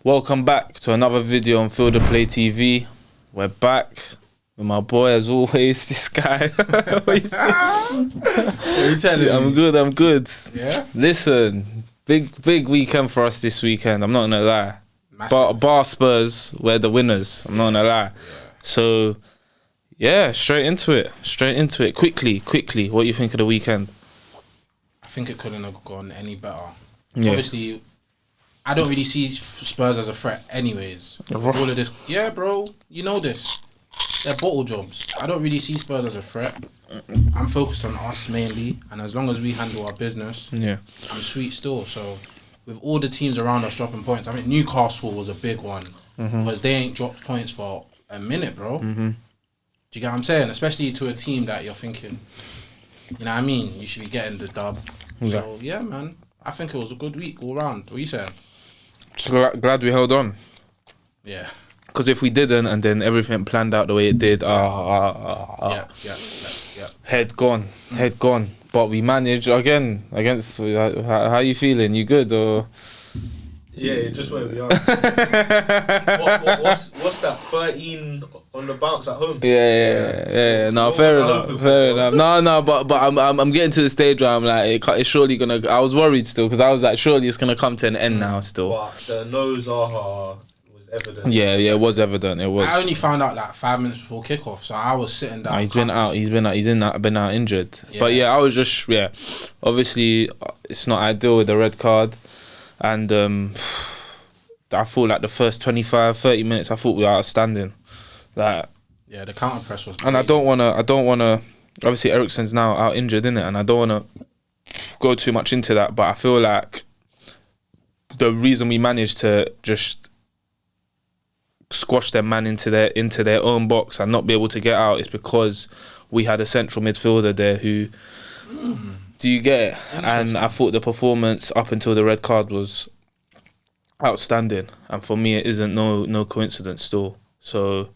Welcome back to another video on Field of Play TV. We're back with my boy, as always, this guy. What are you telling me? I'm good. Yeah? Listen, big weekend for us this weekend. I'm not gonna lie. Bar Spurs, we're the winners. I'm not gonna lie. So, yeah, straight into it. Quickly. What do you think of the weekend? I think it couldn't have gone any better. Yeah. Obviously, I don't really see Spurs as a threat anyways. All of this, yeah, bro, you know this. They're bottle jobs. I don't really see Spurs as a threat. I'm focused on us mainly, and as long as we handle our business, yeah, I'm sweet still. So, with all the teams around us dropping points, I mean, Newcastle was a big one because they ain't dropped points for a minute, bro. Do you get what I'm saying? Especially to a team that you're thinking, you know what I mean? You should be getting the dub. Yeah. So, yeah, man. I think it was a good week all round. What are you saying? Just glad we held on. Yeah. Because if we didn't, and then everything planned out the way it did, Yeah. head gone. But we managed again against. How you feeling? You good or? Yeah, just where we are. What's that? 13 on the bounce at home. Yeah. No, fair enough. No, but I'm getting to the stage where I'm like, it's surely gonna. I was worried still because I was like, surely it's gonna come to an end now. Still, but the nose was evident. Yeah, it was evident. It was. I only found out like 5 minutes before kickoff, so I was sitting down. He's been out injured. Yeah. But yeah, I was just obviously, it's not ideal with the red card. And I thought like the first 25-30 minutes, I thought we were outstanding. Like, yeah, the counter press was. And crazy. I don't wanna. Obviously, Eriksen's now out injured, innit? And I don't wanna go too much into that. But I feel like the reason we managed to just squash their man into their own box and not be able to get out is because we had a central midfielder there who. Do you get it? And I thought the performance up until the red card was outstanding. And for me, it isn't no coincidence still. So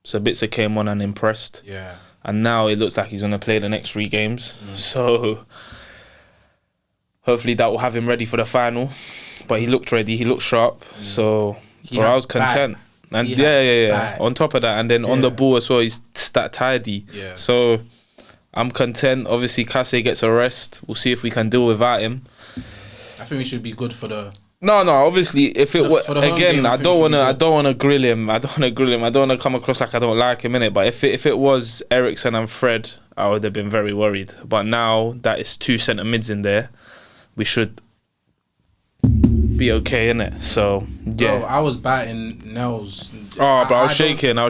Sabitzer came on and impressed. Yeah. And now it looks like he's going to play the next 3 games. So hopefully that will have him ready for the final. But he looked ready. He looked sharp. So I was content. And yeah. On top of that, and then on the ball as well, he's stat tidy. Yeah. So I'm content. Obviously, Kase gets a rest. We'll see if we can deal without him. I think we should be good for the. No. Obviously, if it were again, I don't want to grill him. I don't want to come across like I don't like him, innit? But if it was Eriksen and Fred, I would have been very worried. But now that it's 2 centre mids in there, we should be okay, innit? So yeah. Bro, I was biting nails. I was shaking. Bro,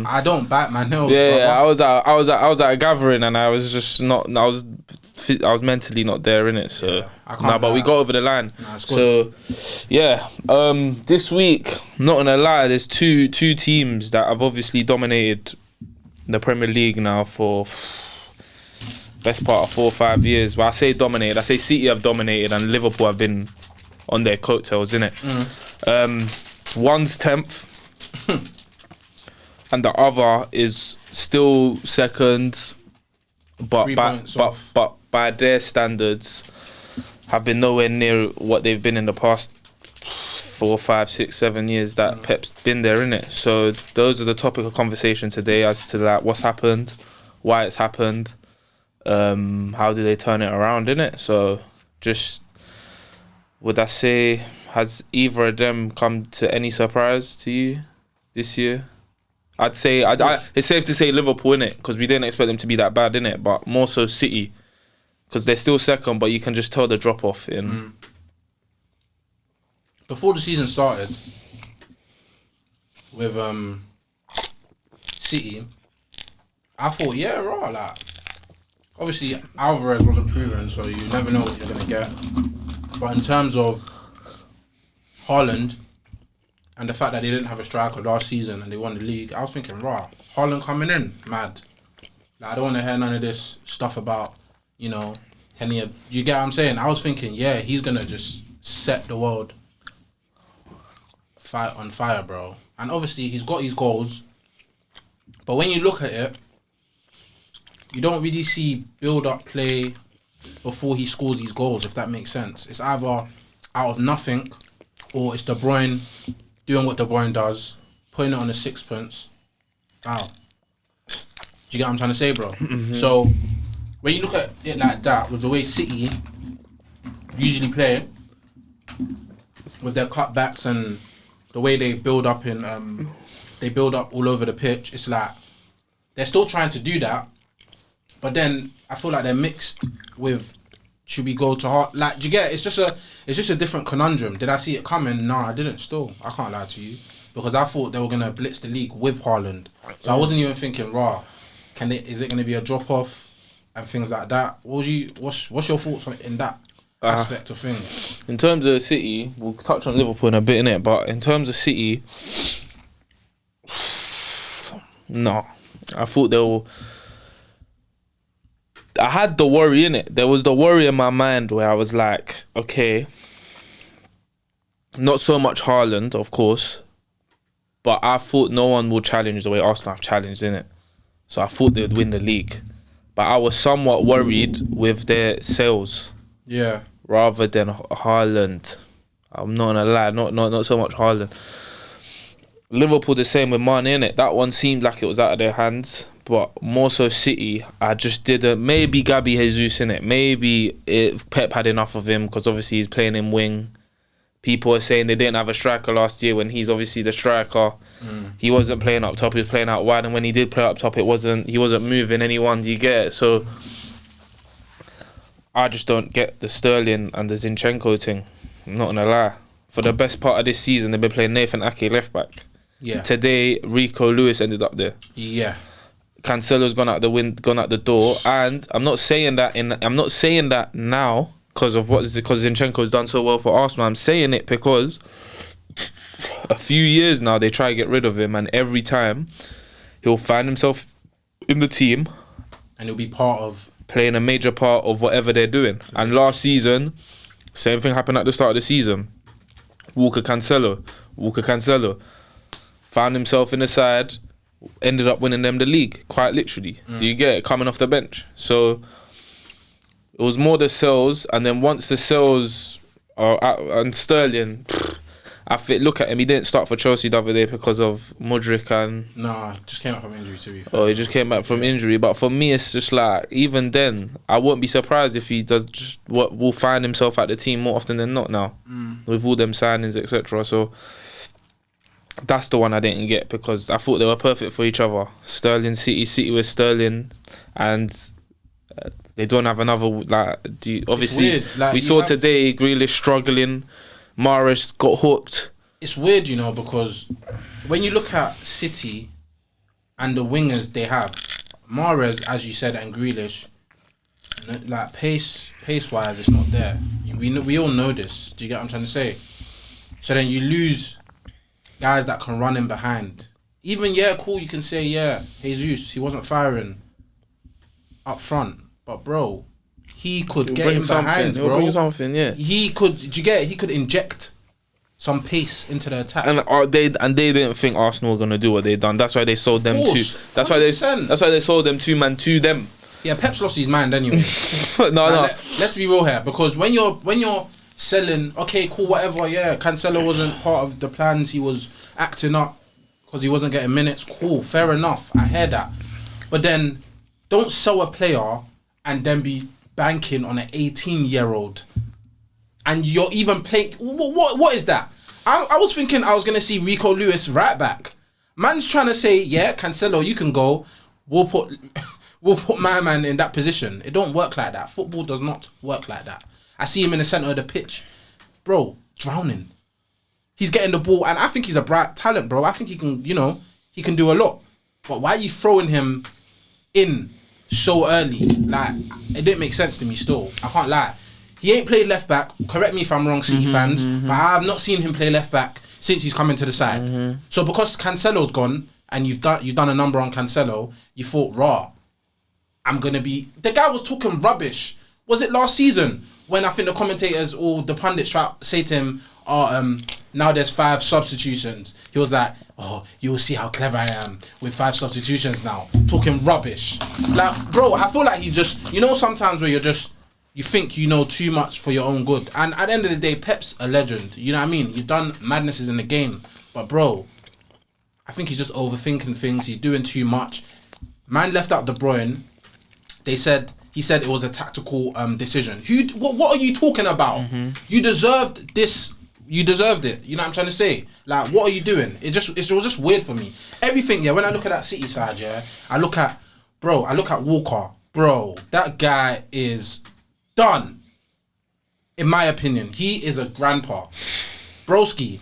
I don't bite my nails. Yeah, I was at a gathering and I was just not. I was mentally not there, innit? So but we got over the line. It's good. So yeah, this week, not gonna lie, there's two teams that have obviously dominated the Premier League now for best part of 4 or 5 years. Well, I say dominated. I say City have dominated and Liverpool have been on their coattails, innit? One's 10th. And the other is still second, but by their standards, have been nowhere near what they've been in the past 4, 5, 6, 7 years that Pep's been there, innit? So those are the topic of conversation today as to like what's happened, why it's happened, how do they turn it around, innit? So just would I say, has either of them come to any surprise to you this year? I'd say it's safe to say Liverpool, innit? Because we didn't expect them to be that bad, innit? But more so City, because they're still second, but you can just tell the drop off in. Before the season started with City, I thought like obviously Alvarez wasn't proven, so you never know what you're gonna get. But in terms of Haaland and the fact that they didn't have a striker last season and they won the league, I was thinking, Haaland coming in, mad. Like, I don't want to hear none of this stuff about, can he... You get what I'm saying? I was thinking, yeah, he's going to just set the world on fire, bro. And obviously, he's got his goals. But when you look at it, you don't really see build-up play before he scores his goals, if that makes sense. It's either out of nothing or it's De Bruyne doing what De Bruyne does, putting it on a sixpence. Wow. Do you get what I'm trying to say, bro? Mm-hmm. So when you look at it like that, with the way City usually play, with their cutbacks and the way they build up all over the pitch, it's like they're still trying to do that, but then I feel like they're mixed with should we go to Haaland? Like, do you get it? It's just a different conundrum. Did I see it coming? No, I didn't. Still, I can't lie to you, because I thought they were gonna blitz the league with Haaland, so I wasn't even thinking, is it gonna be a drop off and things like that? What's your thoughts in that aspect of things? In terms of City, we'll touch on Liverpool in a bit, innit? But in terms of City, no, I thought I had the worry in it. There was the worry in my mind where I was like, okay, not so much Haaland, of course, but I thought no one would challenge the way Arsenal have challenged, innit? So I thought they would win the league. But I was somewhat worried with their sales. Yeah. Rather than Haaland. I'm not gonna lie, not so much Haaland. Liverpool the same with Mane, innit? That one seemed like it was out of their hands. But more so City, I just didn't. Maybe Gabi Jesus, innit? Maybe Pep had enough of him, because obviously he's playing in wing. People are saying they didn't have a striker last year when he's obviously the striker. He wasn't playing up top, he was playing out wide, and when he did play up top, he wasn't moving anyone. Do you get it? So I just don't get the Sterling and the Zinchenko thing. I'm not gonna lie. For the best part of this season, they've been playing Nathan Ake left back. Yeah. Today, Rico Lewis ended up there. Yeah. Cancelo's gone out the door, and I'm not saying that now because Zinchenko's done so well for Arsenal. I'm saying it because a few years now they try to get rid of him, and every time he'll find himself in the team, and he'll be playing a major part of whatever they're doing. And last season, same thing happened at the start of the season. Walker Cancelo found himself in the side, ended up winning them the league, quite literally. Do you get it? Coming off the bench. So it was more the sales, and then once the sales are out, and Sterling, look at him, he didn't start for Chelsea the other day because of Mudryk and... Nah, just came back from injury, to be fair. Oh, he just came back from injury. But for me, it's just like, even then, I wouldn't be surprised if he does just will find himself at the team more often than not now, with all them signings, etc. So that's the one I didn't get, because I thought they were perfect for each other. Sterling, City with Sterling, and they don't have another, obviously, we saw today Grealish struggling, Mahrez got hooked. It's weird, because when you look at City and the wingers they have, Mahrez, as you said, and Grealish, like pace wise, it's not there. We all know this. Do you get what I'm trying to say? So then you lose guys that can run in behind. Even, cool, you can say, Jesus, he wasn't firing up front. But, bro, he could get in behind, bro. He'll bring something, yeah. He could, do you get it? He could inject some pace into the attack. And they didn't think Arsenal were going to do what they done. That's why they sold them two. That's why they sold them 2-man to them. Yeah, Pep's lost his mind anyway. No. Let's be real here, because when you're selling, okay, cool, whatever, Cancelo wasn't part of the plans, he was acting up because he wasn't getting minutes, cool, fair enough, I hear that. But then, don't sell a player and then be banking on an 18-year-old, and you're even playing, what is that? I was thinking I was going to see Rico Lewis right back. Man's trying to say, Cancelo, you can go, we'll put my man in that position. It don't work like that. Football does not work like that. I see him in the centre of the pitch. Bro, drowning. He's getting the ball, and I think he's a bright talent, bro. I think he can, he can do a lot. But why are you throwing him in so early? Like, it didn't make sense to me still. I can't lie. He ain't played left back. Correct me if I'm wrong, City fans, but I have not seen him play left back since he's come into the side. So because Cancelo's gone, and you've done a number on Cancelo, you thought, I'm going to be... The guy was talking rubbish. Was it last season? When I think the commentators or the pundits try to say to him, now there's 5 substitutions. He was like, you'll see how clever I am with 5 substitutions now. Talking rubbish. Like, bro, I feel like he just... sometimes where you're you think you know too much for your own good. And at the end of the day, Pep's a legend. You know what I mean? He's done madnesses in the game. But bro, I think he's just overthinking things. He's doing too much. Man left out De Bruyne. He said it was a tactical decision. What are you talking about? Mm-hmm. You deserved this. You deserved it. You know what I'm trying to say? Like, what are you doing? It was just weird for me. Everything, yeah. When I look at that City side, yeah, I look at Walker, bro. That guy is done. In my opinion, he is a grandpa, broski.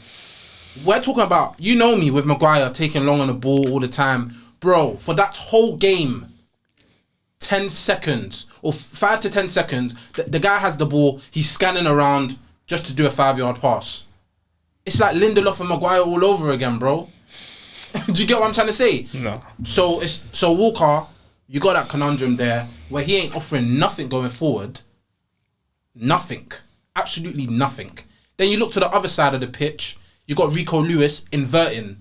We're talking about, you know me with Maguire taking long on the ball all the time, bro. For that whole game, 10 seconds or 5 to 10 seconds, the guy has the ball. He's scanning around just to do a 5-yard pass. It's like Lindelof and Maguire all over again, bro. Do you get what I'm trying to say? No. So Walker, you got that conundrum there where he ain't offering nothing going forward. Nothing. Absolutely nothing. Then you look to the other side of the pitch, you got Rico Lewis inverting.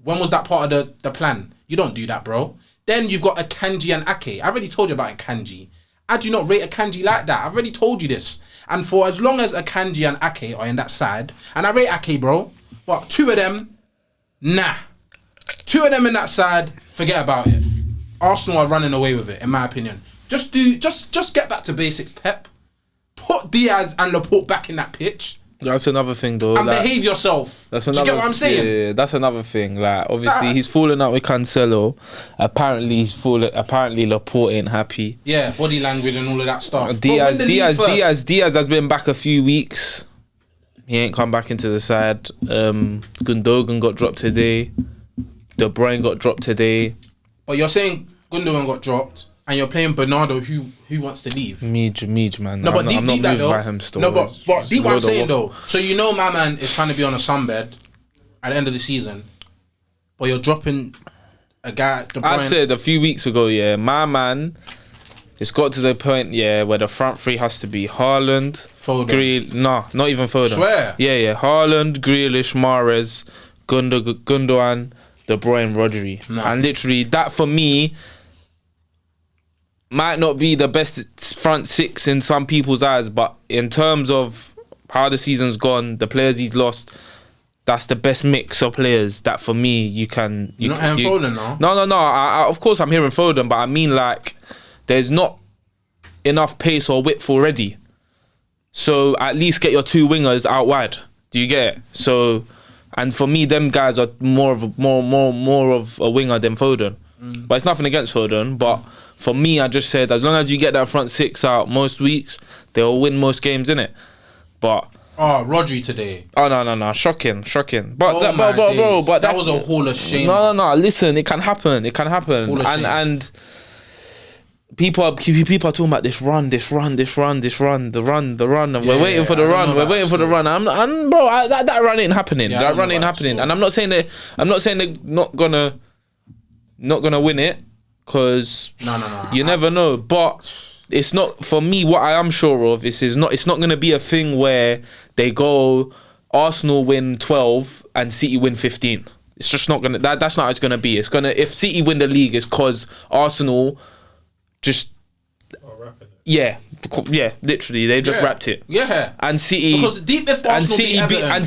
When was that part of the plan? You don't do that, bro. Then you've got Akanji and Ake. I already told you about Akanji. I do not rate Akanji like that. I've already told you this. And for as long as Akanji and Ake are in that side, and I rate Ake, bro, but 2 of them, nah. 2 of them in that side, forget about it. Arsenal are running away with it, in my opinion. Just get back to basics, Pep. Put Diaz and Laporte back in that pitch. That's another thing, though. And behave yourself. That's another. Do you get what I'm saying? Yeah, that's another thing. Like, obviously, he's falling out with Cancelo. Apparently, Laporte ain't happy. Yeah, body language and all of that stuff. Diaz has been back a few weeks. He ain't come back into the side. Gundogan got dropped today. De Bruyne got dropped today. But you're saying Gundogan got dropped, and you're playing Bernardo, who wants to leave. Meej, man. No, but I'm not deep moved though. by him still. No, but deep what I'm saying waffle. though. So you know my man is trying to be on a sunbed at the end of the season, but you're dropping a guy. I said a few weeks ago, yeah, my man, it's got to the point, yeah, where the front three has to be Haaland, Foden. not even Foden. Swear. Yeah, Haaland, Grealish, Mahrez, Gundogan, De Bruyne, Rodri. No. And literally, that for me might not be the best front six in some people's eyes, but in terms of how the season's gone, the players he's lost, that's the best mix of players that for me you can. You're not hearing Foden now? No. I, of course I'm hearing Foden, but I mean like there's not enough pace or width already. So at least get your 2 wingers out wide. Do you get it? So, and for me, them guys are more of a winger than Foden. But it's nothing against Foden, but for me, I just said as long as you get that front 6 out most weeks, they'll win most games, innit? But Rodri today. Oh no, shocking. But that was a hall of shame. No. Listen, it can happen. And people are talking about the run, and we're waiting for the run. And bro, that run ain't happening. Yeah, that run ain't happening. And I'm not saying they're not gonna win it, because you never know. But it's not, for me, what I am sure of it's not gonna be a thing where they go Arsenal win 12 and City win 15. It's just not gonna. That's not how it's gonna be. It's gonna, if City win the league, it's because Arsenal just yeah, literally they just wrapped it. Yeah, and City, because deep if Arsenal and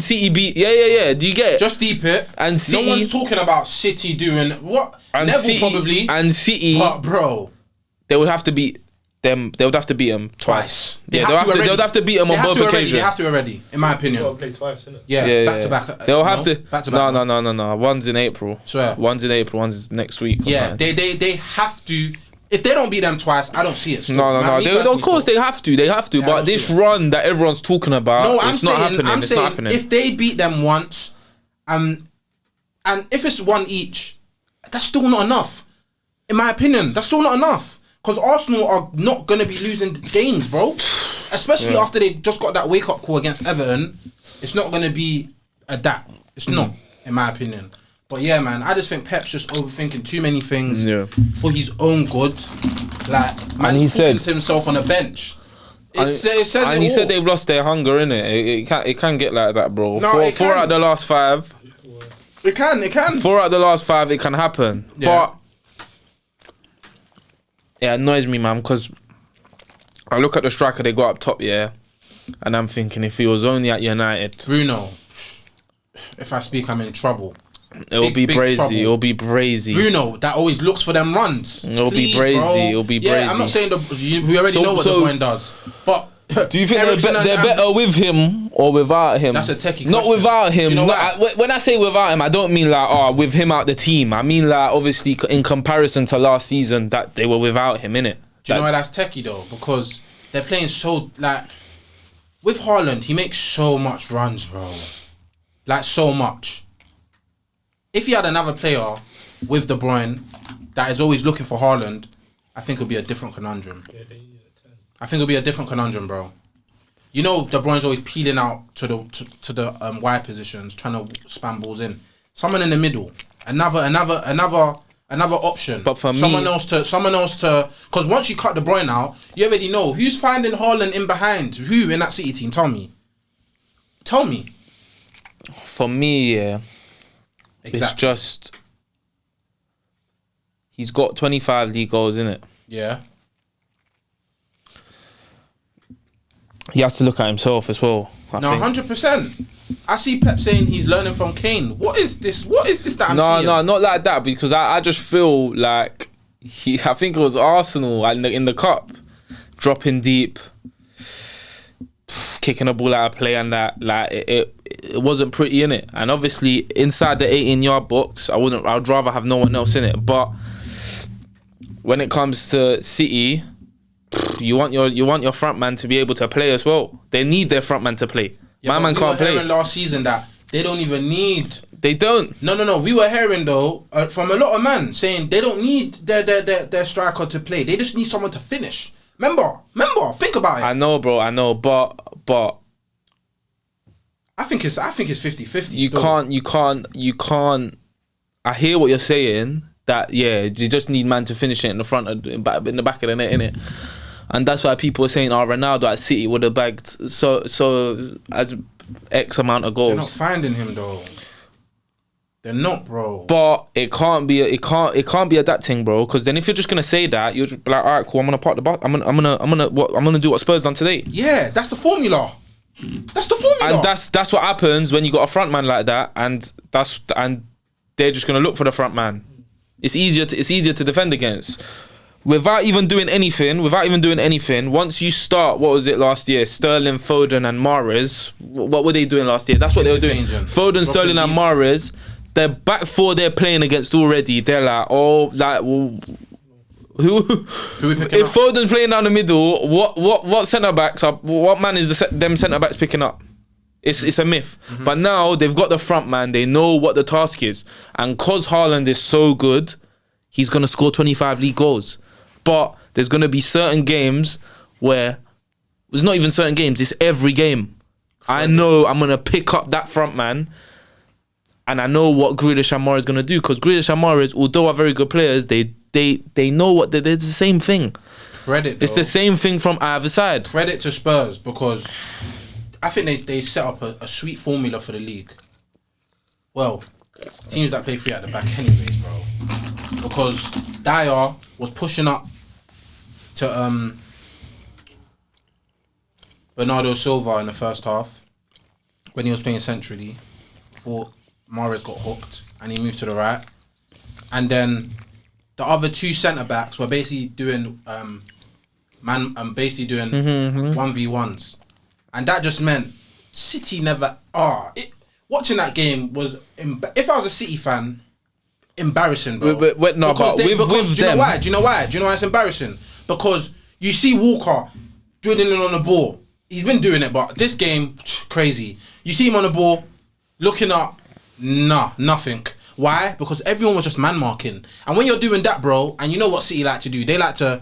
City beat. Yeah. Do you get it? Just deep it. And City, no one's talking about City doing what? And Neville City, probably. And City, but bro, they would have to beat them. They would have to beat them twice. They would have to beat them on both occasions. They have to already, in my opinion. They'll play twice, innit? Yeah, back to back. They'll have to. Back to back. No. One's in April. Swear. One's in April. One's next week. Yeah, they have to. If they don't beat them twice, I don't see it. No. Of course they have to. Yeah, but this run that everyone's talking about, it's not happening. It's not happening. If they beat them once, and if it's 1 each, that's still not enough. In my opinion, that's still not enough. Because Arsenal are not going to be losing games, bro. Especially after they just got that wake-up call against Everton. It's not going to be that. It's not, in my opinion. But yeah, man, I just think Pep's just overthinking too many things for his own good. Like, man's talking to himself on a bench. It says and he said they've lost their hunger, innit? It can get like that, bro. No, four out of the last 5. It can. 4 out of the last 5, it can happen. Yeah. But it annoys me, man, because I look at the striker they got up top, yeah, and I'm thinking if he was only at United, Bruno. If I speak, I'm in trouble. It'll be brazy. Bruno, that always looks for them runs. It'll be brazy. Yeah, I'm not saying we already know what De Bruyne does, but do you think they're better with him or without him? That's a techie question. Not without him. Do you know when I say without him, I don't mean like with him out the team. I mean like obviously in comparison to last season that they were without him, innit? Do you know why that's techie though? Because they're playing so like with Haaland, he makes so much runs, bro. Like so much. If you had another player with De Bruyne that is always looking for Haaland, I think it'll be a different conundrum. I think it'll be a different conundrum, bro. You know, De Bruyne's always peeling out to the wide positions, trying to spam balls in. Someone in the middle, another option. But for someone else to, because once you cut De Bruyne out, you already know who's finding Haaland in behind. Who in that City team? Tell me. For me, yeah. Exactly. It's just he's got 25 league goals in it. Yeah. He has to look at himself as well. I think. 100%. I see Pep saying he's learning from Kane. What is this that I'm seeing? No, not like that, because I just feel like I think it was Arsenal in the cup, dropping deep, kicking a ball out of play, and that like it wasn't pretty in it. And obviously inside the 18-yard box, I'd rather have no one else in it. But when it comes to City, you want your front man to be able to play as well. They need their front man to play. Yeah, my man can't play. Hearing last season that they don't even need. They don't. No. We were hearing though from a lot of men saying they don't need their striker to play. They just need someone to finish. Remember. Think about it. I know, bro. But I think it's 50-50. You can't. I hear what you're saying. That you just need man to finish it in the front in the back of the net, innit? And that's why people are saying, Ronaldo at City would have bagged so as X amount of goals. They're not finding him though. They're not, bro. But it can't be a that thing, bro. Because then if you're just gonna say that, you're just like, all right, cool. I'm gonna park the bus. I'm gonna do what Spurs done today. Yeah, that's the formula. And that's what happens when you got a front man like that, and they're just gonna look for the front man. It's easier to defend against. Without even doing anything, once you start, what was it last year? Sterling, Foden and Mahrez. What were they doing last year? That's what they were doing. Foden, Sterling and Mahrez, their back four they're playing against already. They're like, who if Foden's playing down the middle, what centre backs are, what man is them centre backs picking up? It's a myth. Mm-hmm. But now they've got the front man, they know what the task is. And cause Haaland is so good, he's gonna score 25 league goals. But there's gonna be certain games where it's not even certain games, it's every game. I know I'm gonna pick up that front man, and I know what Grealish and Mahrez is gonna do, because Grealish and Mahrez, although are very good players, they know what they're the same thing. It's the same thing from either side. Credit to Spurs, because I think they set up a sweet formula for the league. Well, teams that play free at the back anyways, bro. Because Dyer was pushing up to Bernardo Silva in the first half when he was playing centrally before Mahrez got hooked and he moved to the right. And then the other two centre backs were basically doing 1v1s. And that just meant City never watching that game was if I was a City fan, embarrassing, bro. With them. Do you know why? Do you know why it's embarrassing? Because you see Walker dribbling on the ball. He's been doing it, but this game, crazy. You see him on the ball, looking up, nothing. Why? Because everyone was just man marking. And when you're doing that, bro, and you know what City like to do, they like to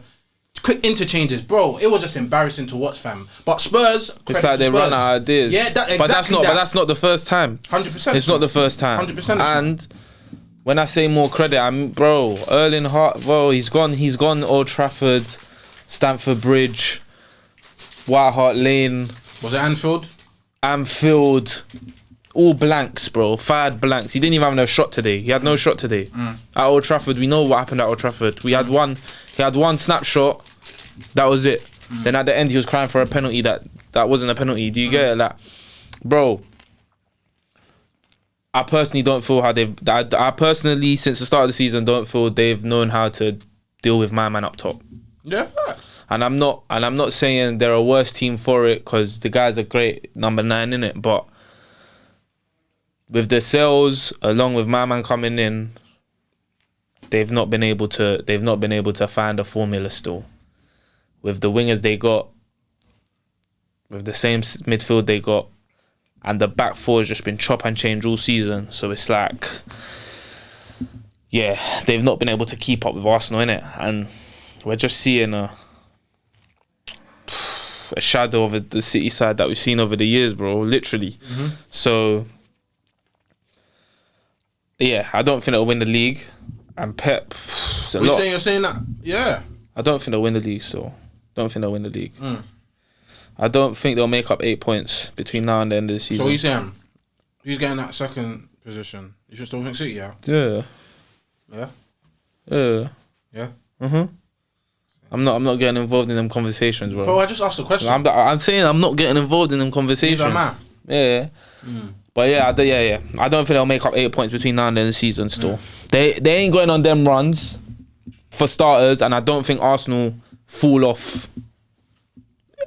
quick interchanges, bro. It was just embarrassing to watch, fam. But Spurs, it's like they run out of ideas. Yeah, exactly. But that's not the first time. 100%. It's not the first time. 100%. And when I say more credit, bro, Erling Haaland, bro, he's gone Old Trafford, Stamford Bridge, White Hart Lane. Was it Anfield? Anfield. All blanks, bro. 5 blanks. He didn't even have no shot today. He had no shot today. At Old Trafford, we know what happened at Old Trafford. He had one snapshot. That was it. Then at the end, he was crying for a penalty that wasn't a penalty. Do you get it? Like, bro, I personally don't feel how I personally, since the start of the season, don't feel they've known how to deal with my man up top. Yeah, fact. And I'm not saying they're a worse team for it, because the guy's a great number 9 in it. But with the sales, along with my man coming in, they've not been able to find a formula still. With the wingers they got, with the same midfield they got, and the back four has just been chop and change all season. So it's like, yeah, they've not been able to keep up with Arsenal, innit? And we're just seeing a shadow of the City side that we've seen over the years, bro, literally. So, yeah, I don't think they'll win the league. And Pep, it's a lot. You're saying that? Yeah. I don't think they'll win the league still. Don't think they'll win the league. I don't think they'll make up 8 points between now and the end of the season. So what you saying? Who's getting that second position? You just don't think City, yeah? Yeah. Yeah? Yeah. Yeah? I'm not getting involved in them conversations, bro. Bro, I just asked a question. I'm saying I'm not getting involved in them conversations. Yeah. But yeah, I don't think they'll make up 8 points between now and the end of the season still. They ain't going on them runs, for starters, and I don't think Arsenal fall off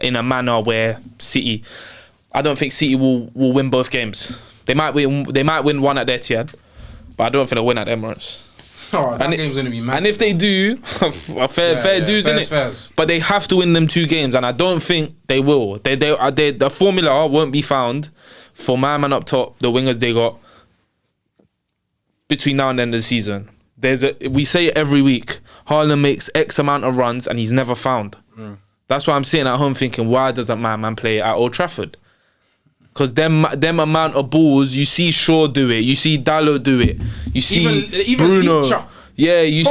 in a manner where City... I don't think City will win both games. They might win one at their Etihad, but I don't think they'll win at Emirates. Oh, that game's going to be mad. And if they do, fair dues, innit? But they have to win them 2 games, and I don't think they will. The formula won't be found for my man up top, the wingers they got, between now and the end of the season. We say it every week. Haaland makes X amount of runs, and he's never found. That's why I'm sitting at home thinking, why doesn't my man play at Old Trafford? Because them amount of balls, you see Shaw do it, you see Dalot do it, you see even Bruno. Leacher. Yeah, you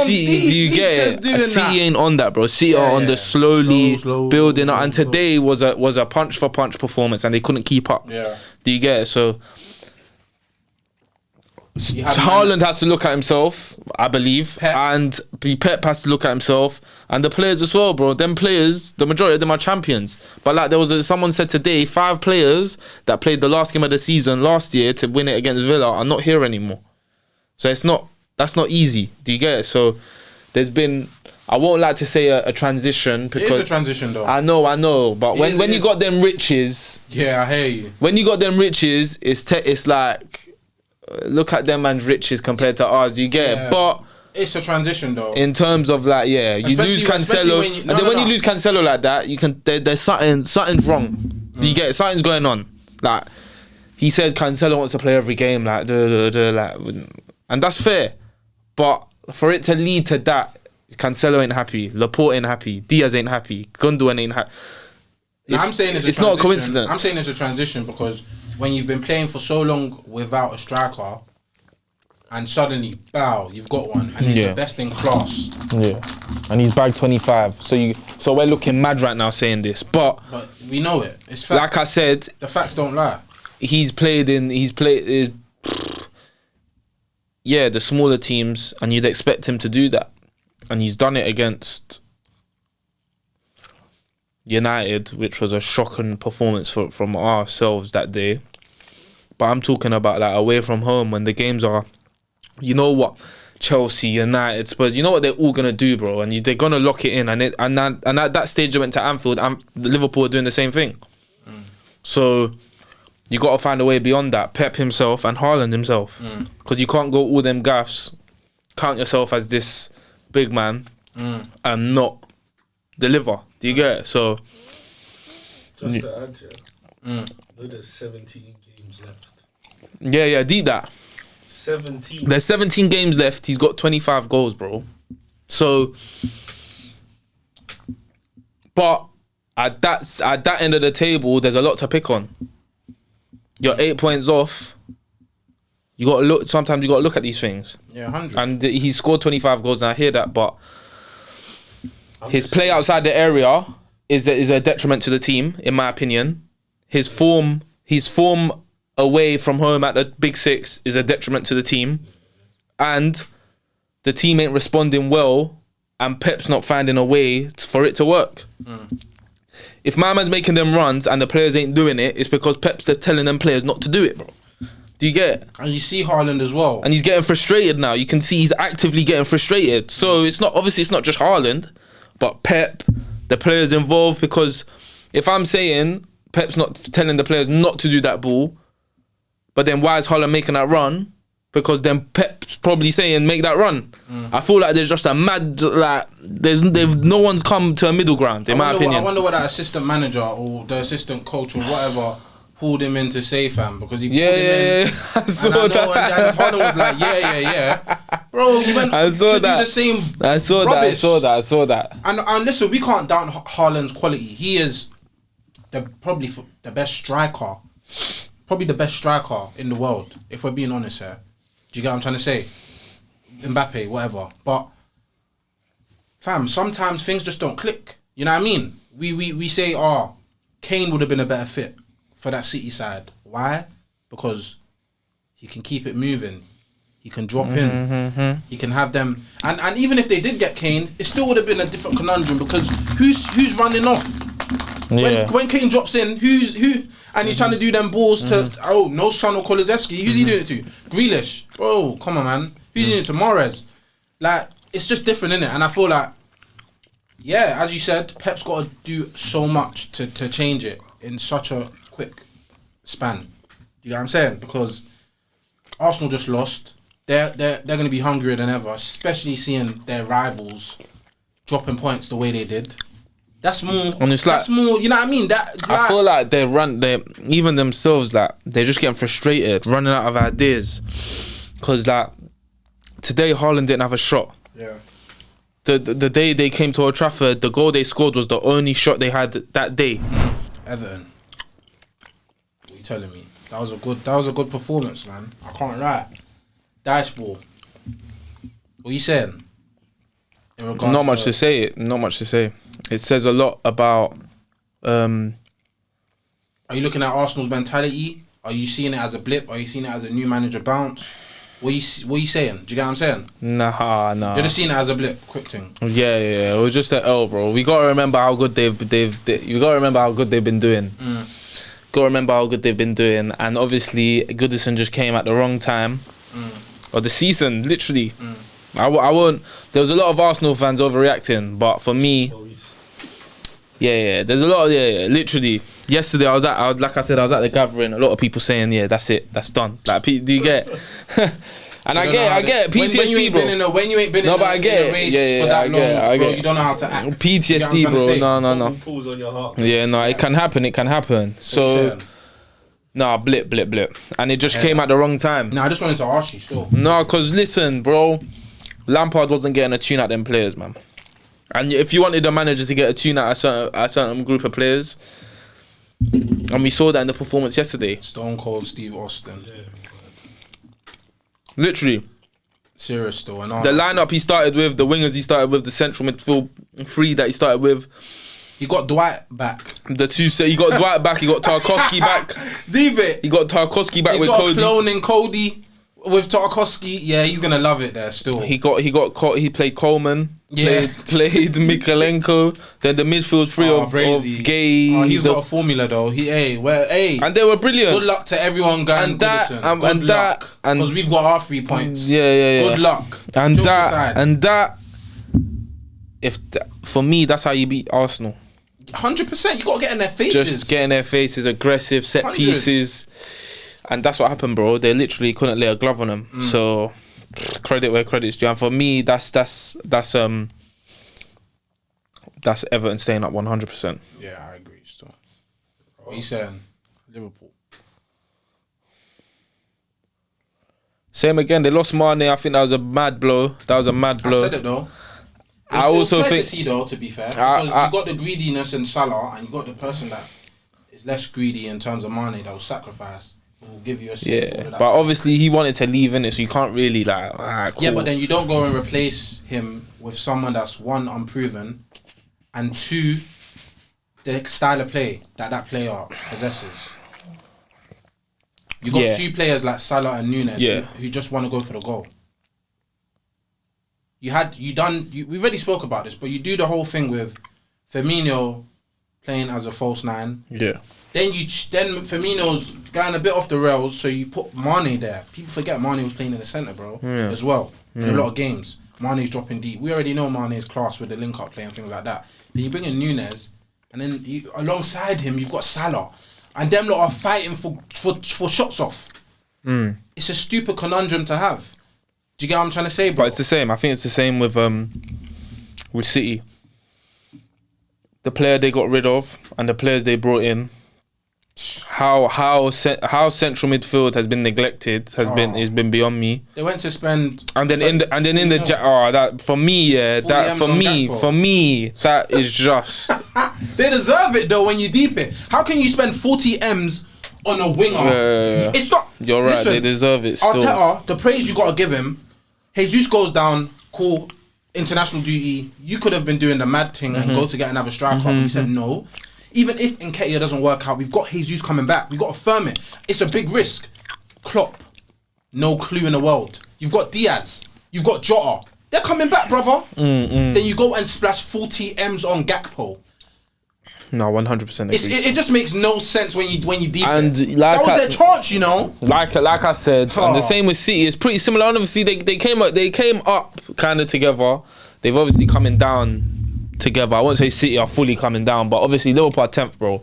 get it. City ain't on that, bro. City are on the slowly building up. And today was a punch for punch performance, and they couldn't keep up. Yeah. Do you get it? So Haaland has to look at himself, I believe, and Pep has to look at himself, and the players as well, bro. Them players, the majority of them are champions. But like someone said today, 5 players that played the last game of the season last year to win it against Villa are not here anymore. So that's not easy. Do you get it? So there's been, I won't like to say a transition, because it is a transition though. I know, but when you got them riches, yeah, I hear you. When you got them riches, it's like, look at them man's riches compared to ours. You get it, but it's a transition though. In terms of like, you lose Cancelo, when you lose Cancelo like that, you can there's something's wrong. Do you get it? Something's going on. Like he said, Cancelo wants to play every game, like and that's fair. But for it to lead to that, Cancelo ain't happy, Laporte ain't happy, Diaz ain't happy, Gundogan ain't happy. I'm saying it's not a coincidence. I'm saying it's a transition because when you've been playing for so long without a striker, and suddenly, bow, you've got one, and he's the best in class. Yeah, and he's bagged 25. So we're looking mad right now saying this, but we know it. It's facts. Like I said, the facts don't lie. He's played the smaller teams, and you'd expect him to do that, and he's done it against United, which was a shocking performance from ourselves that day. But I'm talking about like away from home, when the games are, you know what, Chelsea, United, Spurs, you know what they're all gonna do, bro, and they're gonna lock it in. And at that stage, I went to Anfield, and Liverpool are doing the same thing. So you got to find a way beyond that. Pep himself and Haaland himself, because you can't go all them gaffes, count yourself as this big man, and not deliver. Do you get it? So just to add, there's 17 games left. Yeah, deep that. 17. There's 17 games left. He's got 25 goals, bro. So, but at that end of the table, there's a lot to pick on. You're 8 points off. You got to look. Sometimes you got to look at these things. Yeah, 100. And he scored 25 goals, and I hear that, but his play outside the area is a detriment to the team, in my opinion. His form away from home at the Big Six is a detriment to the team, and the team ain't responding well, and Pep's not finding a way for it to work. if my man's making them runs and the players ain't doing it, it's because Pep's telling them players not to do it, bro. Do you get it? And you see Haaland as well. And he's getting frustrated now. You can see he's actively getting frustrated. So it's not just Haaland, but Pep, the players involved. Because if I'm saying Pep's not telling the players not to do that ball, but then why is Haaland making that run? Because then Pep's probably saying make that run. I feel like there's just a mad no one's come to a middle ground in my opinion. I wonder what that assistant manager or the assistant coach or whatever pulled him in to say, fam, because he pulled him in. I saw that. And Haaland was like, yeah. Bro, you went do the same I saw that. And listen, we can't down Haaland's quality. He is probably the best striker. Probably the best striker in the world, if we're being honest here. Do you get what I'm trying to say? Mbappe, whatever. But, fam, sometimes things just don't click. You know what I mean? We say, Kane would have been a better fit for that City side. Why? Because he can keep it moving. He can drop in. He can have them. And even if they did get Kane, it still would have been a different conundrum because who's running off? When Kane drops in, who? And he's trying to do them balls to no Son or Kulusevski. Who's he doing it to? Grealish. Bro, come on, man. Who's he doing it to? Mahrez. Like, it's just different, innit? And I feel like, as you said, Pep's got to do so much to change it in such a quick span. You know what I'm saying? Because Arsenal just lost. They're going to be hungrier than ever, especially seeing their rivals dropping points the way they did. That's more. And it's that's more. You know what I mean? I feel like they even themselves, like they're just getting frustrated, running out of ideas. Because like today, Haaland didn't have a shot. Yeah. The day they came to Old Trafford, the goal they scored was the only shot they had that day. Everton. What are you telling me? That was a good performance, man. I can't lie. Dice ball. What are you saying? Not much to say. It says a lot about. Are you looking at Arsenal's mentality? Are you seeing it as a blip? Are you seeing it as a new manager bounce? What are you saying? Do you get what I'm saying? Nah. You're just seeing it as a blip, quick thing. Yeah. It was just an L, bro. We gotta remember how good you gotta remember how good they've been doing. Gotta remember how good they've been doing, and obviously Goodison just came at the wrong time of the season, literally. I won't. There was a lot of Arsenal fans overreacting, but for me, there's a lot of literally. Yesterday I was at the gathering. A lot of people saying, that's it, that's done. Like, do you get? And I get PTSD, when you ain't bro. Been in a race for that long, bro, you don't know how to act. PTSD, bro. No. Pulls on your heart. It can happen. So. Nah, blip. And it just came at the wrong time. I just wanted to ask you still. No, because listen, bro. Lampard wasn't getting a tune at them players, man. And if you wanted the manager to get a tune at a certain group of players, and we saw that in the performance yesterday. Stone Cold Steve Austin. Literally. Serious though. The lineup he started with, the wingers he started with, the central midfield three that he started with. He got Dwight back. He got Dwight back. He got Tarkowski back. Leave it. He got Tarkowski back with Cody. He's got cloning Cody with Tarkowski. Yeah, he's gonna love it there still. He played Coleman. Yeah. Played Mikalenko. Then the midfield three of Gay. He's got a formula though. And they were brilliant. Good luck to everyone going. Because we've got our 3 points. Yeah. Good luck. For me, that's how you beat Arsenal. 100%. You got to get in their faces. Just get in their faces, aggressive, set 100. Pieces. And that's what happened, bro. They literally couldn't lay a glove on them. So, credit where credit's due. And for me, that's Everton staying up 100%. Yeah, I agree still. What are you saying? Liverpool. Same again. They lost Mane. I think that was a mad blow. I said it though. I also think, to see though, to be fair, because you got the greediness in Salah, and you got the person that is less greedy in terms of money that will sacrifice, will give you a assist. Yeah, but obviously he wanted to leave in it, so you can't really like. Cool. Yeah, but then you don't go and replace him with someone that's one unproven, and two, the style of play that player possesses. You got two players like Salah and Nunes who just want to go for the goal. We already spoke about this, but you do the whole thing with Firmino playing as a false 9. Yeah. Then Firmino's going a bit off the rails, so you put Mane there. People forget Mane was playing in the centre, bro, as well. In a lot of games. Mane's dropping deep. We already know Mane's class with the link-up play and things like that. Then you bring in Nunes, and then alongside him, you've got Salah. And them lot are fighting for shots off. It's a stupid conundrum to have. Do you get what I'm trying to say, bro? But it's the same. I think it's the same with City. The player they got rid of and the players they brought in. How central midfield has been neglected has been beyond me. They went to spend for me that is just they deserve it though when you deep it. How can you spend 40 M's on a winger? It's not. You're right. Listen, they deserve it. Still. Arteta, the praise you gotta give him. Jesus goes down. Cool. International duty. You could have been doing the mad thing and go to get another striker. But you said no. Even if Nketiah doesn't work out, we've got Jesus coming back. We've got to firm it. It's a big risk. Klopp, no clue in the world. You've got Diaz. You've got Jota. They're coming back, brother. Then you go and splash 40 M's on Gakpo. No, 100%. It just makes no sense when you deep and it. Like that was their chance, you know. Like I said, and the same with City. It's pretty similar. And obviously, they came up kind of together. They've obviously coming down together. I won't say City are fully coming down, but obviously Liverpool are 10th, bro.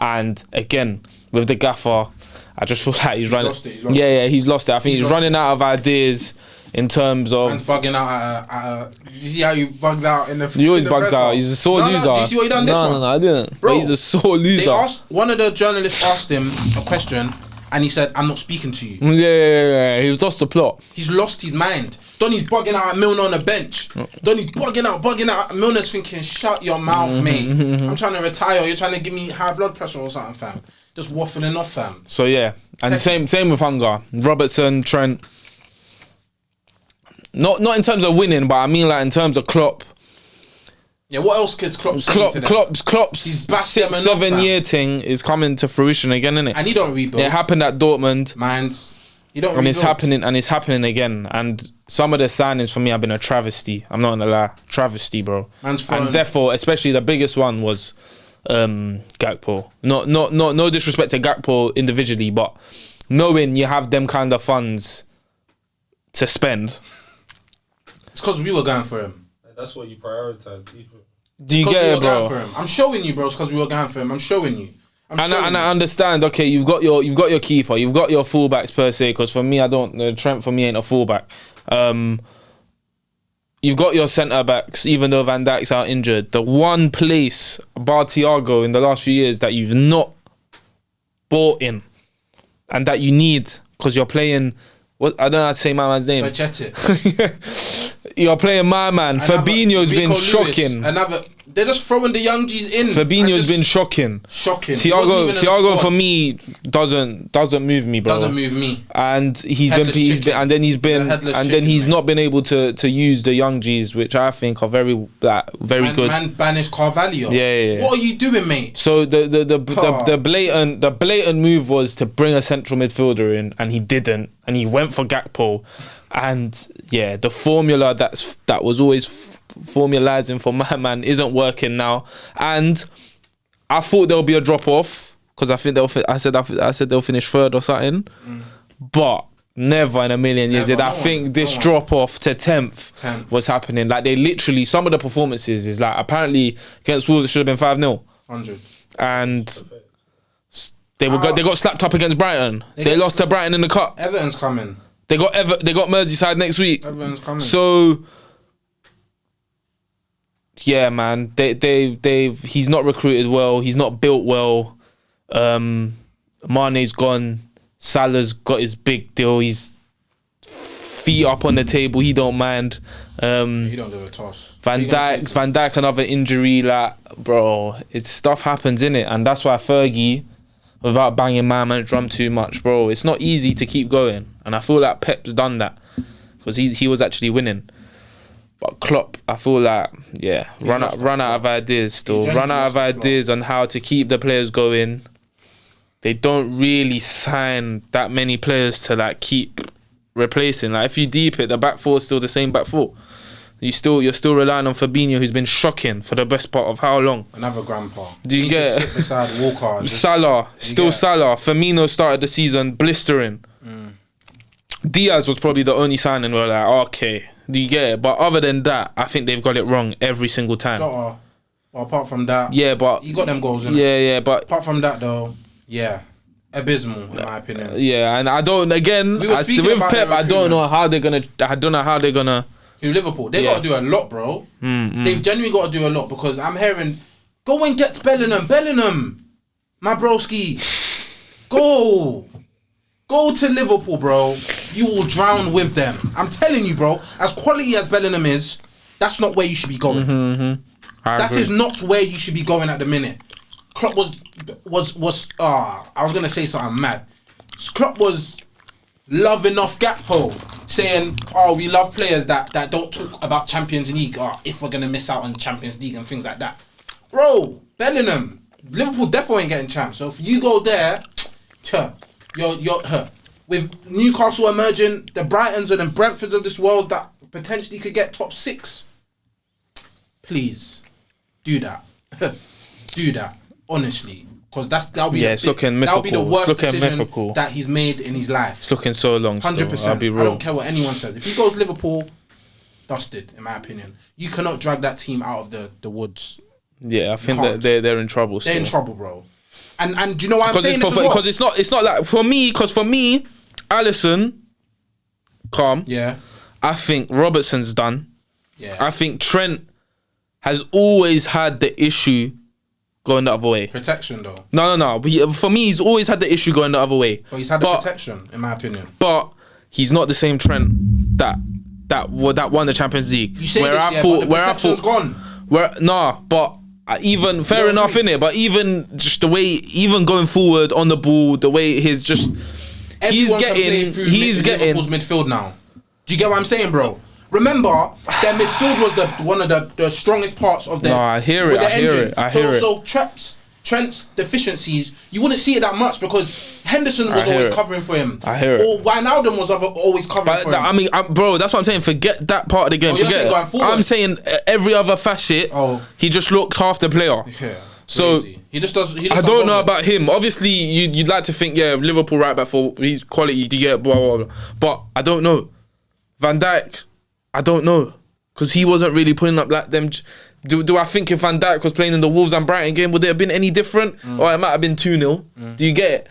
And again, with the gaffer, I just feel like he's running. He's lost it. I think he's running out of ideas in terms of. Man's bugging out. Do you see how you bugged out in the? He always bugs out. He's a sore loser. Do you see what he done this one? No, I didn't. Bro, but he's a sore loser. One of the journalists asked him a question, and he said, "I'm not speaking to you." Yeah. He's lost the plot. He's lost his mind. Donny's bugging out at Milner on the bench. Donny's bugging out. Milner's thinking, shut your mouth, mate. I'm trying to retire. You're trying to give me high blood pressure or something, fam. Just waffling off, fam. So, yeah. And same with Hunger. Robertson, Trent. Not in terms of winning, but I mean like in terms of Klopp. Yeah, what else could Klopp's 6-7 year thing is coming to fruition again, innit? And he don't rebuild. It happened at Dortmund. You don't and it's happening again. And some of the signings for me have been a travesty. I'm not gonna lie, travesty, bro. And therefore, especially the biggest one was Gakpo. No disrespect to Gakpo individually, but knowing you have them kind of funds to spend. It's because we were going for him. That's what you prioritize. Do you get it, bro? I'm showing you, bro. It's because we were going for him. I'm showing you. I understand. Okay, you've got your keeper, you've got your fullbacks per se. Because for me, Trent for me ain't a fullback. You've got your centre backs, even though Van Dijk's out injured. The one place, bar Thiago, in the last few years that you've not bought in, and that you need because you're playing. What I don't know how to say my man's name. You're playing my man. Fabinho's been shocking. They're just throwing the young G's in. Fabinho's been shocking. Thiago for me doesn't move me, bro. Doesn't move me. And he's not been able to use the young G's, which I think are very good. Man banished Carvalho. Yeah. What are you doing, mate? So the blatant move was to bring a central midfielder in, and he didn't, and he went for Gakpo. And yeah, the formula that was always formalising for my man isn't working now. And I thought there'll be a drop off because I think I said they'll finish third or something, but never in a million years did I think this drop off to 10th was happening. Like they literally, some of the performances is like apparently against Wolves it should have been 5-0. 100. And they got slapped up against Brighton. They lost to Brighton in the cup. Everton's coming. They got Merseyside next week. Everyone's coming. So yeah, man, he's not recruited well. He's not built well. Mane's gone. Salah's got his big deal. He's feet up on the table. He don't mind. He don't give a toss. Van Dijk, another injury. Like, bro, stuff happens in it, and that's why Fergie, without banging my man's drum too much, bro, it's not easy to keep going. And I feel like Pep's done that because he was actually winning. But Klopp, I feel like, yeah, run out of ideas still. Run out of ideas on how to keep the players going. They don't really sign that many players to like keep replacing. Like if you deep it, the back four is still the same back four. you're still relying on Fabinho, who's been shocking for the best part of how long? Another grandpa. Do you get sit beside Walker? Salah, Salah. Firmino started the season blistering. Diaz was probably the only signing where like, okay, do you get it? But other than that, I think they've got it wrong every single time. Well, apart from that, yeah, but you got them goals. Yeah, but apart from that though, yeah, abysmal in my opinion. Yeah, and I don't. Again, with Pep, I don't know how they're gonna. Who Liverpool? They got to do a lot, bro. They've genuinely got to do a lot because I'm hearing, go and get Bellingham, my broski, go to Liverpool, bro. You will drown with them. I'm telling you, bro. As quality as Bellingham is, that's not where you should be going. That is not where you should be going at the minute. Klopp was I was gonna say something mad. Klopp was loving off Gakpo, saying, "Oh, we love players that don't talk about Champions League. If we're gonna miss out on Champions League and things like that." Bro, Bellingham, Liverpool definitely ain't getting champs. So if you go there, you're with Newcastle emerging, the Brightons and the Brentfords of this world that potentially could get top 6. Please, do that. Do that, honestly. Because that'll be the worst decision that he's made in his life. It's looking so long. 100%. I'll be real. I don't care what anyone says. If he goes Liverpool, dusted, in my opinion. You cannot drag that team out of the woods. Yeah, I think that they're in trouble. They're in trouble, bro. And do you know why I'm saying this as well? Because it's not like for me. Alisson, calm. Yeah. I think Robertson's done. Yeah. I think Trent has always had the issue going the other way. Protection, though. No. But for me, he's always had the issue going the other way. But he's had the protection, in my opinion. But he's not the same Trent that won the Champions League. You say but the protection's gone. But even fair enough in it. But even just the way, even going forward on the ball, the way he's getting Liverpool's midfield now. Do you get what I'm saying, bro? Remember, their midfield was one of the strongest parts of their. No, I hear it. So Trent's deficiencies, you wouldn't see it that much because Henderson was always covering for him. I hear it. Or Wijnaldum was always covering for him. I mean, bro, that's what I'm saying. Forget that part of the game. Forget it. I'm saying every other facet. He just looked half the player. Yeah. So crazy. He just does. I don't know about him. Obviously, you'd like to think, Liverpool right back for his quality to get blah blah blah. But I don't know. Van Dijk, I don't know, because he wasn't really putting up like them. Do I think if Van Dijk was playing in the Wolves and Brighton game, would it have been any different? Or it might have been 2-0. Do you get it?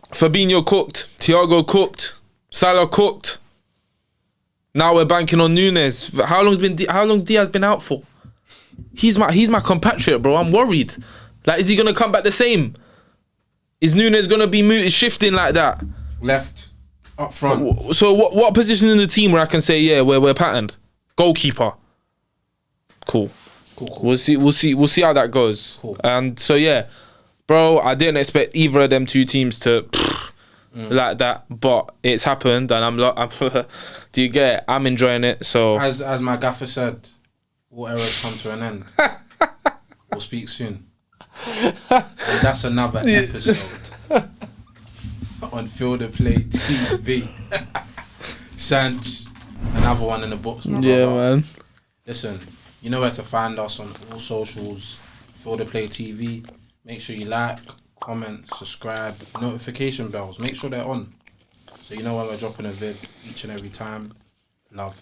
Fabinho cooked, Thiago cooked, Salah cooked. Now we're banking on Nunes. How long's Diaz been out for? He's my compatriot, bro. I'm worried. Like, is he gonna come back the same? Is Nunes gonna be shifting like that? Left, up front. So what position in the team where I can say we're patterned? Goalkeeper. Cool. We'll see how that goes. Cool. And so bro, I didn't expect either of them two teams to like that, but it's happened, and I'm do you get it? I'm enjoying it. So as my gaffer said, all errors come to an end. We'll speak soon. And that's another episode on Field of Play TV. Sanch, another one in the books, my brother. Man. Listen, you know where to find us on all socials. Field of Play TV. Make sure you like, comment, subscribe, notification bells. Make sure they're on, so you know when we're dropping a vid each and every time. Love.